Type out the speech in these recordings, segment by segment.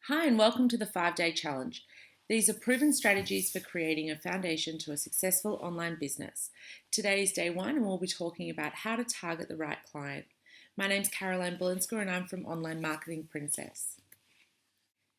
Hi, and welcome to the 5 Day Challenge. These are proven strategies for creating a foundation to a successful online business. Today is day one, and we'll be talking about how to target the right client. My name's Caroline Blinsker, and I'm from Online Marketing Princess.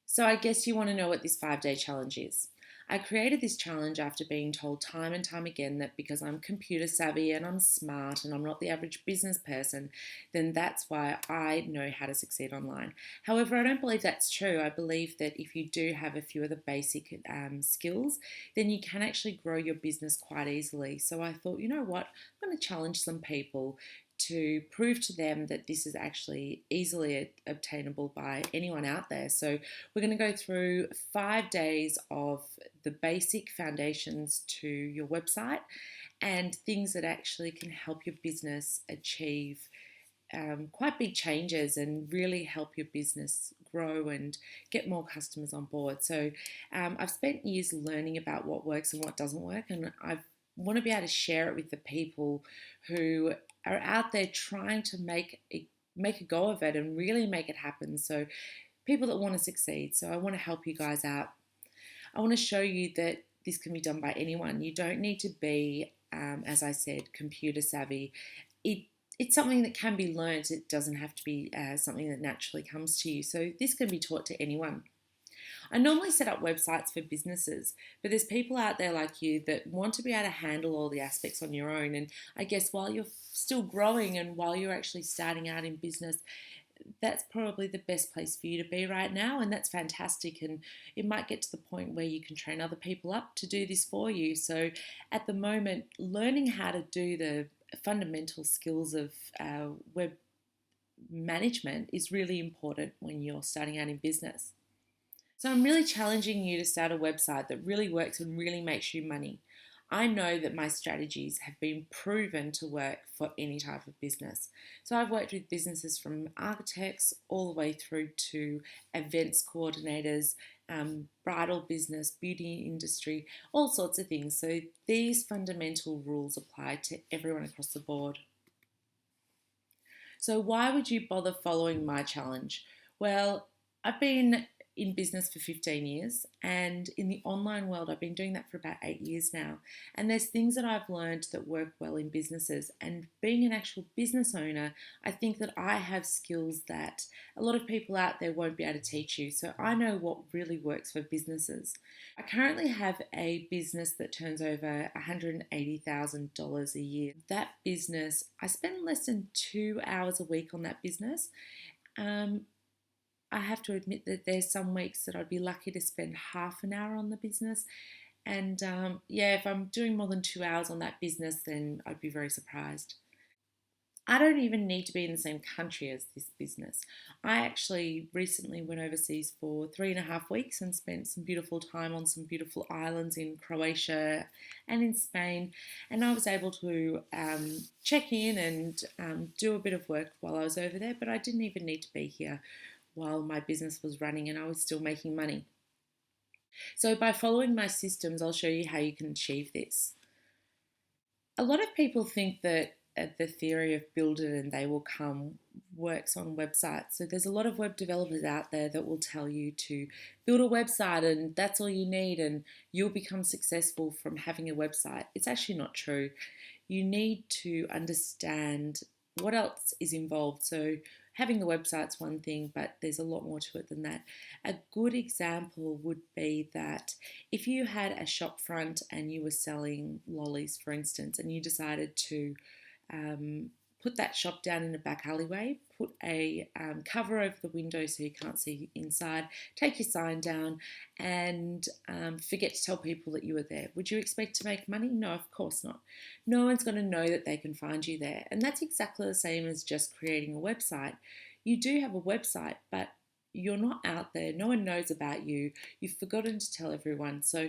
So I guess you want to know what this 5 Day Challenge is. I created this challenge after being told time and time again that because I'm computer savvy and I'm smart and I'm not the average business person, then that's why I know how to succeed online. However, I don't believe that's true. I believe that if you do have a few of the basic skills, then you can actually grow your business quite easily. So I thought, you know what, I'm going to challenge some people to prove to them that this is actually easily obtainable by anyone out there. So we're going to go through 5 days of the basic foundations to your website and things that actually can help your business achieve quite big changes and really help your business grow and get more customers on board. So I've spent years learning about what works and what doesn't work, and I want to be able to share it with the people who are out there trying to make a go of it and really make it happen. So people that want to succeed. So I want to help you guys out. I want to show you that this can be done by anyone. You don't need to be, as I said, computer savvy. It's something that can be learned. It doesn't have to be something that naturally comes to you. So this can be taught to anyone. I normally set up websites for businesses, but there's people out there like you that want to be able to handle all the aspects on your own. And I guess while you're still growing and while you're actually starting out in business, that's probably the best place for you to be right now, and that's fantastic. And it might get to the point where you can train other people up to do this for you. So at the moment, learning how to do the fundamental skills of web management is really important when you're starting out in business. So I'm really challenging you to start a website that really works and really makes you money. I know that my strategies have been proven to work for any type of business. So I've worked with businesses from architects all the way through to events coordinators, bridal business, beauty industry, all sorts of things. So these fundamental rules apply to everyone across the board. So why would you bother following my challenge? Well, I've been in business for 15 years, and in the online world I've been doing that for about 8 years now. And there's things that I've learned that work well in businesses, and being an actual business owner, I think that I have skills that a lot of people out there won't be able to teach you. So I know what really works for businesses. I currently have a business that turns over $180,000 a year. That business, I spend less than 2 hours a week on that business. Um, I have to admit that there's some weeks that I'd be lucky to spend half an hour on the business. And yeah, if I'm doing more than 2 hours on that business, then I'd be very surprised. I don't even need to be in the same country as this business. I actually recently went overseas for 3.5 weeks and spent some beautiful time on some beautiful islands in Croatia and in Spain. And I was able to check in and do a bit of work while I was over there, but I didn't even need to be here while my business was running and I was still making money. So by following my systems, I'll show you how you can achieve this. A lot of people think that the theory of build it and they will come works on websites. So there's a lot of web developers out there that will tell you to build a website and that's all you need and you'll become successful from having a website. It's actually not true. You need to understand what else is involved. So having the website's one thing, but there's a lot more to it than that. A good example would be that if you had a shop front and you were selling lollies, for instance, and you decided to put that shop down in a back alleyway, put a cover over the window so you can't see inside, take your sign down, and forget to tell people that you were there. Would you expect to make money? No, of course not. No one's going to know that they can find you there. And that's exactly the same as just creating a website. You do have a website, but you're not out there. No one knows about you. You've forgotten to tell everyone. So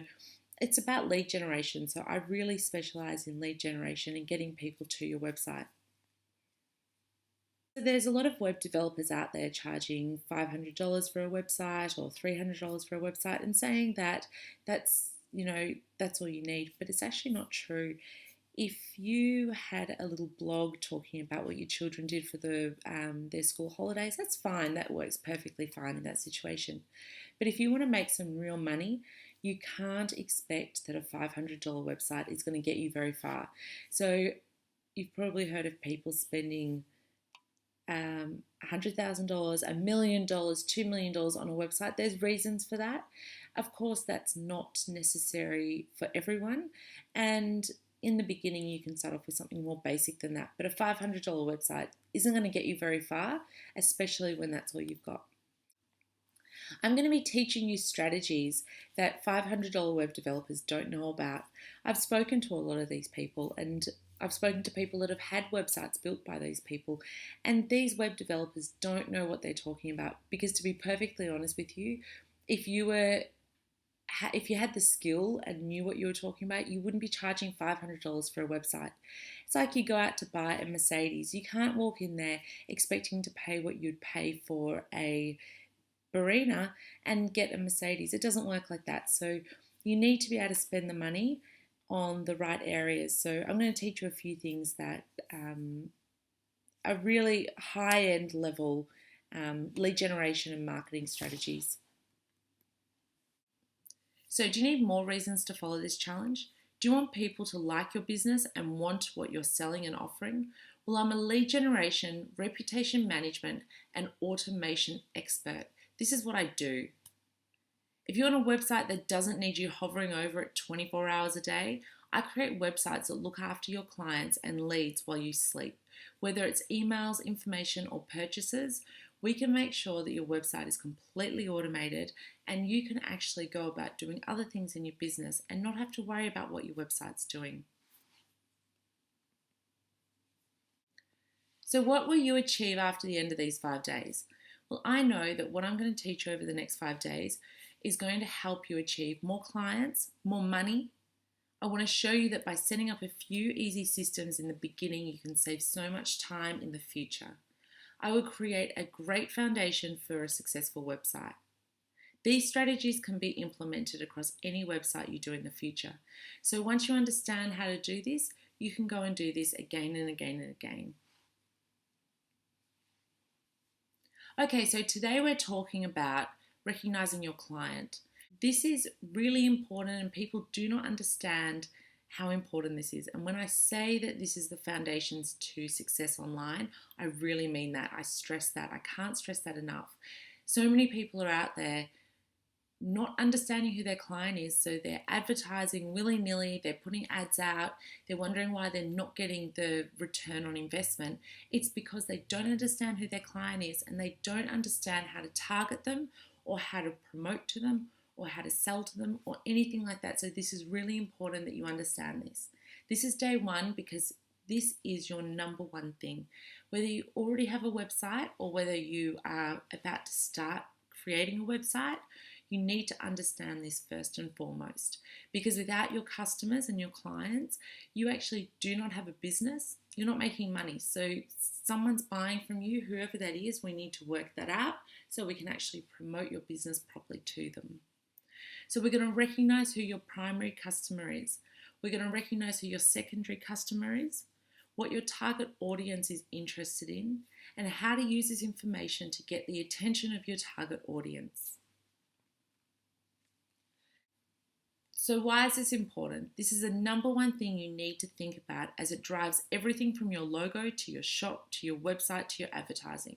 it's about lead generation. So I really specialize in lead generation and getting people to your website. So there's a lot of web developers out there charging $500 for a website or $300 for a website and saying that that's all you need, but it's actually not true. If you had a little blog talking about what your children did for their school holidays, that's fine. That works perfectly fine in that situation. But if you want to make some real money, you can't expect that a $500 website is going to get you very far. So you've probably heard of people spending $100,000, $1,000,000, $2 million on a website. There's reasons for that. Of course, that's not necessary for everyone. And in the beginning, you can start off with something more basic than that. But a $500 website isn't going to get you very far, especially when that's all you've got. I'm going to be teaching you strategies that $500 web developers don't know about. I've spoken to a lot of these people, and I've spoken to people that have had websites built by these people, and these web developers don't know what they're talking about, because to be perfectly honest with you, if you had the skill and knew what you were talking about, you wouldn't be charging $500 for a website. It's like you go out to buy a Mercedes. You can't walk in there expecting to pay what you'd pay for a Barina and get a Mercedes. It doesn't work like that. So you need to be able to spend the money on the right areas. So I'm going to teach you a few things that are really high-end level lead generation and marketing strategies. So do you need more reasons to follow this challenge? Do you want people to like your business and want what you're selling and offering? Well, I'm a lead generation, reputation management, and automation expert. This is what I do. If you're on a website that doesn't need you hovering over it 24 hours a day, I create websites that look after your clients and leads while you sleep. Whether it's emails, information, or purchases, we can make sure that your website is completely automated and you can actually go about doing other things in your business and not have to worry about what your website's doing. So what will you achieve after the end of these 5 days? Well, I know that what I'm going to teach you over the next 5 days is going to help you achieve more clients, more money. I want to show you that by setting up a few easy systems in the beginning, you can save so much time in the future. I will create a great foundation for a successful website. These strategies can be implemented across any website you do in the future. So once you understand how to do this, you can go and do this again and again and again. Okay, so today we're talking about recognizing your client. This is really important and people do not understand how important this is. And when I say that this is the foundations to success online, I really mean that. I stress that. I can't stress that enough. So many people are out there not understanding who their client is, so they're advertising willy-nilly, they're putting ads out, they're wondering why they're not getting the return on investment. It's because they don't understand who their client is and they don't understand how to target them or how to promote to them or how to sell to them or anything like that. So this is really important that you understand this. This is day one because this is your number one thing. Whether you already have a website or whether you are about to start creating a website, you need to understand this first and foremost, because without your customers and your clients, you actually do not have a business. You're not making money. So someone's buying from you, whoever that is, we need to work that out so we can actually promote your business properly to them. So we're going to recognize who your primary customer is. We're going to recognize who your secondary customer is, what your target audience is interested in, and how to use this information to get the attention of your target audience. So why is this important? This is the number one thing you need to think about as it drives everything from your logo to your shop, to your website, to your advertising.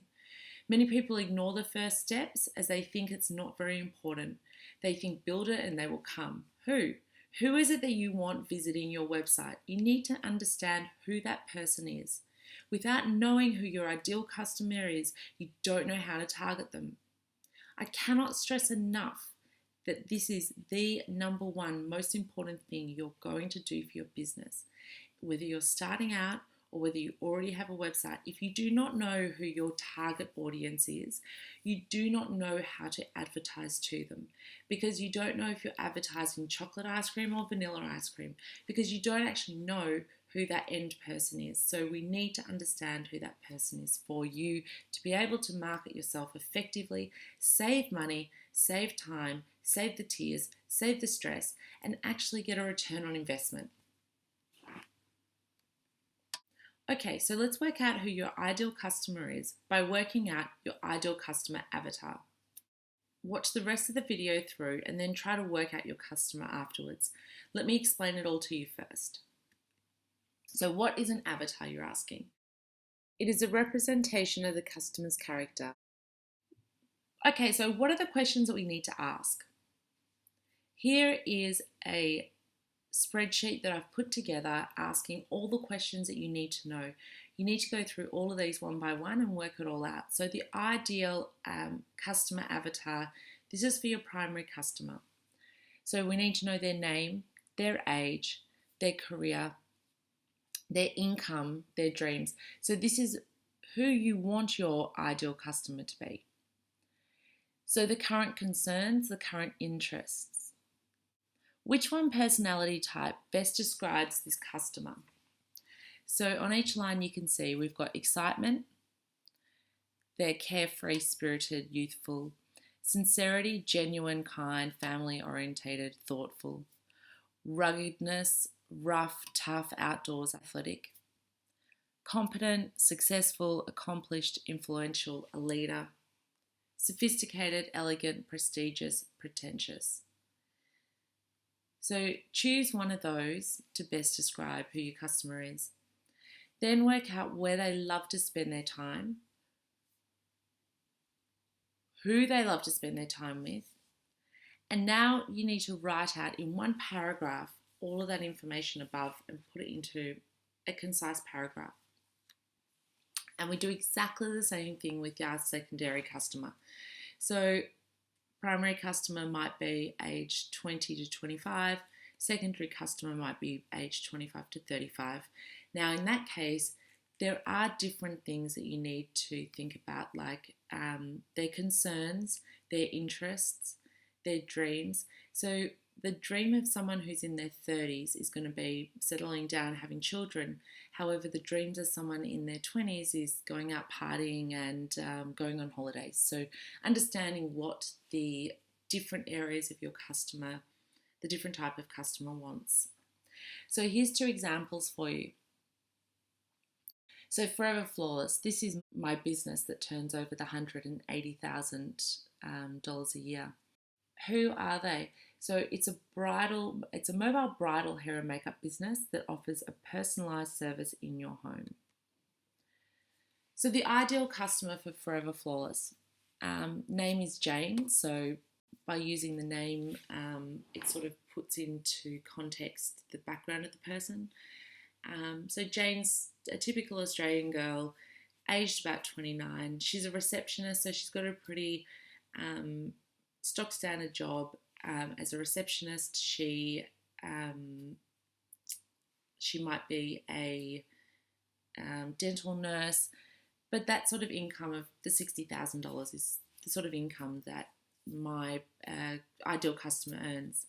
Many people ignore the first steps as they think it's not very important. They think build it and they will come. Who? Who is it that you want visiting your website? You need to understand who that person is. Without knowing who your ideal customer is, you don't know how to target them. I cannot stress enough that this is the number one most important thing you're going to do for your business. Whether you're starting out or whether you already have a website, if you do not know who your target audience is, you do not know how to advertise to them, because you don't know if you're advertising chocolate ice cream or vanilla ice cream, because you don't actually know who that end person is. So we need to understand who that person is for you to be able to market yourself effectively, save money, save time, save the tears, save the stress, and actually get a return on investment. Okay, so let's work out who your ideal customer is by working out your ideal customer avatar. Watch the rest of the video through and then try to work out your customer afterwards. Let me explain it all to you first. So, what is an avatar, you're asking? It is a representation of the customer's character. Okay, so what are the questions that we need to ask? Here is a spreadsheet that I've put together asking all the questions that you need to know. You need to go through all of these one by one and work it all out. So the ideal customer avatar, this is for your primary customer. So we need to know their name, their age, their career, their income, their dreams. So this is who you want your ideal customer to be. So the current concerns, the current interests. Which one personality type best describes this customer? So on each line you can see we've got excitement, they're carefree, spirited, youthful, sincerity, genuine, kind, family orientated, thoughtful, ruggedness, rough, tough, outdoors, athletic, competent, successful, accomplished, influential, a leader, sophisticated, elegant, prestigious, pretentious. So choose one of those to best describe who your customer is. Then work out where they love to spend their time, who they love to spend their time with, and now you need to write out in one paragraph all of that information above and put it into a concise paragraph. And we do exactly the same thing with our secondary customer. So primary customer might be age 20 to 25, secondary customer might be age 25 to 35. Now in that case, there are different things that you need to think about, like their concerns, their interests, their dreams. So the dream of someone who's in their 30s is going to be settling down, having children. However, the dreams of someone in their 20s is going out partying and going on holidays. So understanding what the different areas of your customer, the different type of customer wants. So here's two examples for you. So Forever Flawless, this is my business that turns over the $180,000 a year. Who are they? So it's a mobile bridal hair and makeup business that offers a personalized service in your home. So the ideal customer for Forever Flawless, name is Jane. So by using the name, it sort of puts into context the background of the person. So Jane's a typical Australian girl, aged about 29. She's a receptionist, so she's got a pretty stock standard job. As a receptionist, she might be a dental nurse, but that sort of income of the $60,000 is the sort of income that my ideal customer earns.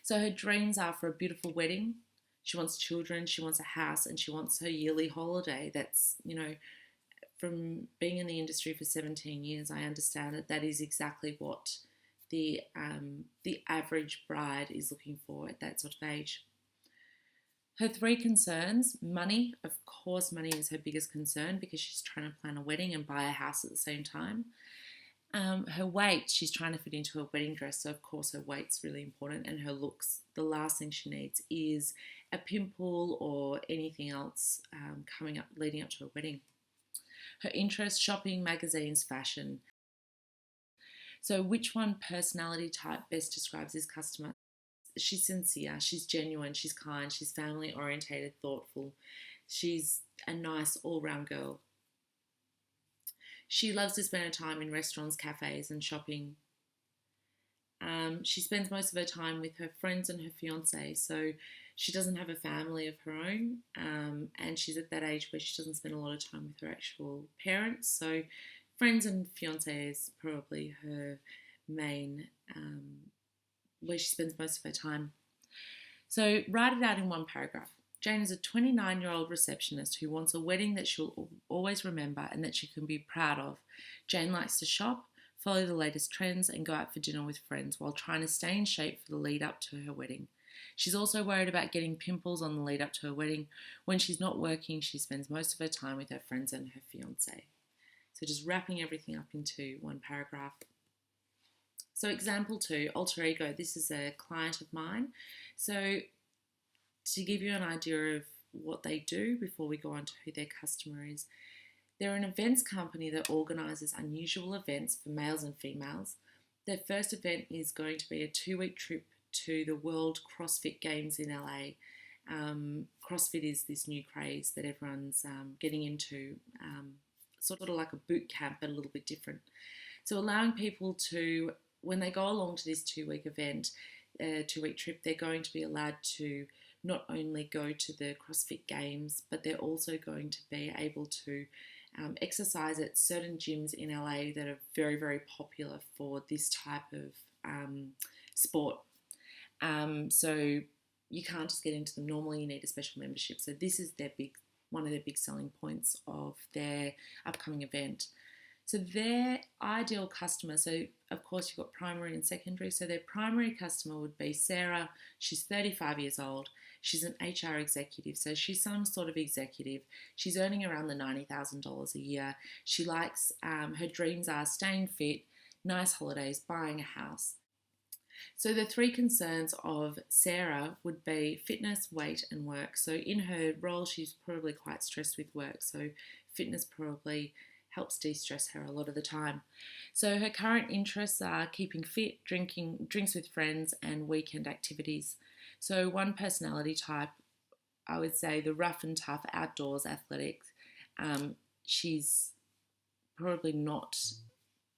So her dreams are for a beautiful wedding. She wants children, she wants a house, and she wants her yearly holiday. That's, from being in the industry for 17 years, I understand that is exactly what the average bride is looking for at that sort of age. Her three concerns: money. Of course, money is her biggest concern because she's trying to plan a wedding and buy a house at the same time. Her weight, she's trying to fit into a wedding dress, so of course her weight's really important, and her looks. The last thing she needs is a pimple or anything else coming up, leading up to a wedding. Her interests: shopping, magazines, fashion. So which one personality type best describes this customer? She's sincere, she's genuine, she's kind, she's family orientated, thoughtful. She's a nice all-round girl. She loves to spend her time in restaurants, cafes, and shopping. She spends most of her time with her friends and her fiance, so she doesn't have a family of her own, and she's at that age where she doesn't spend a lot of time with her actual parents, so friends and fiance is probably her main, where she spends most of her time. So write it out in one paragraph. Jane is a 29-year-old receptionist who wants a wedding that she'll always remember and that she can be proud of. Jane likes to shop, follow the latest trends, and go out for dinner with friends while trying to stay in shape for the lead up to her wedding. She's also worried about getting pimples on the lead up to her wedding. When she's not working, she spends most of her time with her friends and her fiance. So just wrapping everything up into one paragraph. So example 2, alter ego. This is a client of mine. So to give you an idea of what they do before we go on to who their customer is, they're an events company that organises unusual events for males and females. Their first event is going to be a 2-week trip to the World CrossFit Games in LA. CrossFit is this new craze that everyone's getting into, sort of like a boot camp, but a little bit different. So allowing people to, when they go along to this 2-week event, 2-week trip, they're going to be allowed to not only go to the CrossFit Games, but they're also going to be able to exercise at certain gyms in LA that are very, very popular for this type of sport. So you can't just get into them. Normally you need a special membership. So this is one of their big selling points of their upcoming event. So their ideal customer, so of course you've got primary and secondary. So their primary customer would be Sarah. She's 35 years old. She's an HR executive, so she's some sort of executive. She's earning around the $90,000 a year. She likes, her dreams are staying fit, nice holidays, buying a house. So the 3 concerns of Sarah would be fitness, weight and work. So in her role, she's probably quite stressed with work. So fitness probably helps de-stress her a lot of the time. So her current interests are keeping fit, drinks with friends and weekend activities. So one personality type, I would say the rough and tough outdoors athletics. She's probably not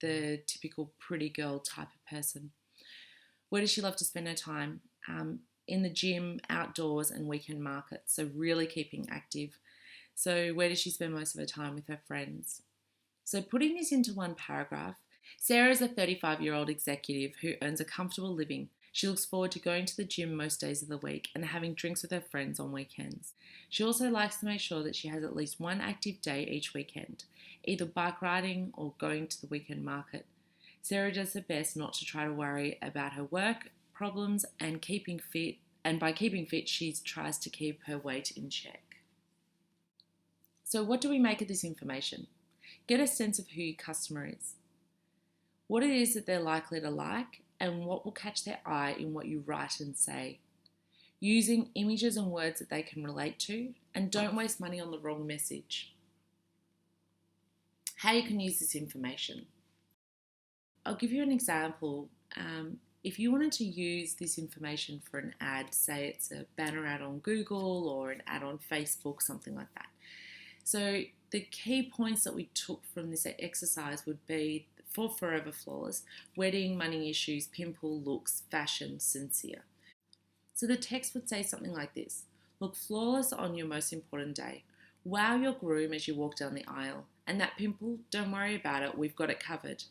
the typical pretty girl type of person. Where does she love to spend her time? In the gym, outdoors and weekend markets, so really keeping active. So where does she spend most of her time? With her friends. So putting this into one paragraph, Sarah is a 35-year-old executive who earns a comfortable living. She looks forward to going to the gym most days of the week and having drinks with her friends on weekends. She also likes to make sure that she has at least one active day each weekend, either bike riding or going to the weekend market. Sarah does her best not to try to worry about her work problems and keeping fit, and by keeping fit, she tries to keep her weight in check. So what do we make of this information? Get a sense of who your customer is, what it is that they're likely to like, and what will catch their eye in what you write and say. Using images and words that they can relate to, and don't waste money on the wrong message. How you can use this information. I'll give you an example. If you wanted to use this information for an ad, say it's a banner ad on Google or an ad on Facebook, something like that. So the key points that we took from this exercise would be for Forever Flawless: wedding, money issues, pimple, looks, fashion, sincere. So the text would say something like this: look flawless on your most important day. Wow your groom as you walk down the aisle. And that pimple, don't worry about it, we've got it covered.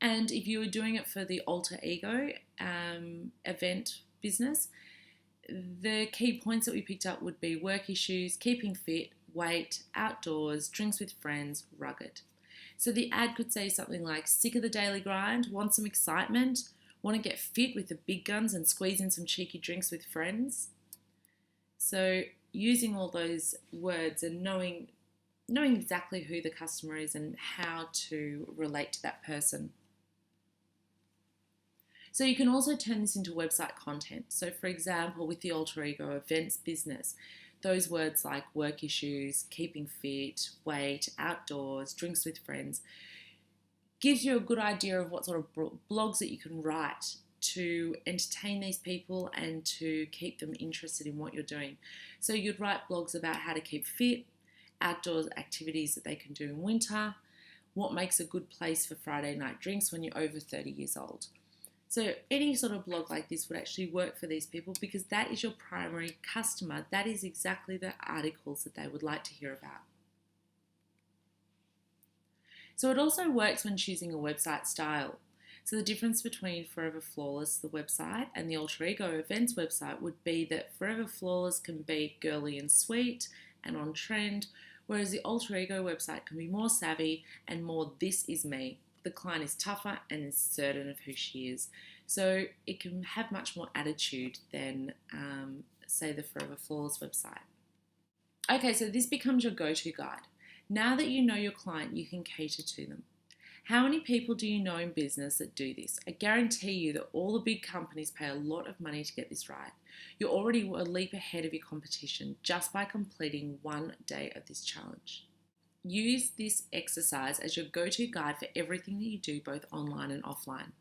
And if you were doing it for the alter ego event business, the key points that we picked up would be work issues, keeping fit, weight, outdoors, drinks with friends, rugged. So the ad could say something like, sick of the daily grind, want some excitement, want to get fit with the big guns and squeeze in some cheeky drinks with friends. So using all those words and knowing exactly who the customer is and how to relate to that person. So you can also turn this into website content. So for example, with the alter ego events business, those words like work issues, keeping fit, weight, outdoors, drinks with friends, gives you a good idea of what sort of blogs that you can write to entertain these people and to keep them interested in what you're doing. So you'd write blogs about how to keep fit, outdoors activities that they can do in winter, what makes a good place for Friday night drinks when you're over 30 years old. So any sort of blog like this would actually work for these people because that is your primary customer. That is exactly the articles that they would like to hear about. So it also works when choosing a website style. So the difference between Forever Flawless, the website, and the Alter Ego Events website would be that Forever Flawless can be girly and sweet and on trend, whereas the Alter Ego website can be more savvy and more this is me. The client is tougher and is certain of who she is. So it can have much more attitude than, say, the Forever Flawless website. Okay, so this becomes your go-to guide. Now that you know your client, you can cater to them. How many people do you know in business that do this? I guarantee you that all the big companies pay a lot of money to get this right. You're already a leap ahead of your competition just by completing one day of this challenge. Use this exercise as your go-to guide for everything that you do, both online and offline.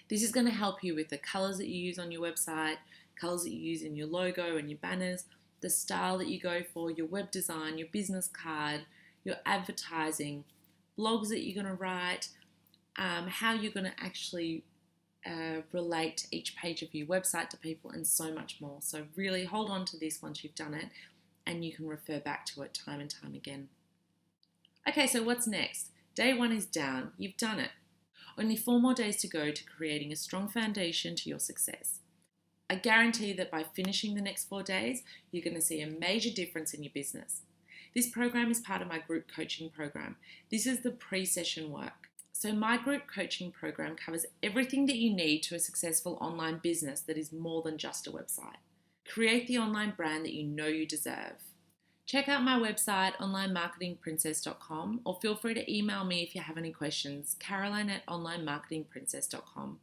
This is going to help you with the colors that you use on your website, colors that you use in your logo and your banners, the style that you go for, your web design, your business card, your advertising, blogs that you're going to write, how you're going to actually relate each page of your website to people, and so much more. So really hold on to this once you've done it, and you can refer back to it time and time again. Okay, so what's next? Day 1 is down. You've done it. Only 4 more days to go to creating a strong foundation to your success. I guarantee that by finishing the next 4 days, you're going to see a major difference in your business. This program is part of my group coaching program. This is the pre-session work. So my group coaching program covers everything that you need to a successful online business that is more than just a website. Create the online brand that you know you deserve. Check out my website, onlinemarketingprincess.com, or feel free to email me if you have any questions, Caroline@onlinemarketingprincess.com.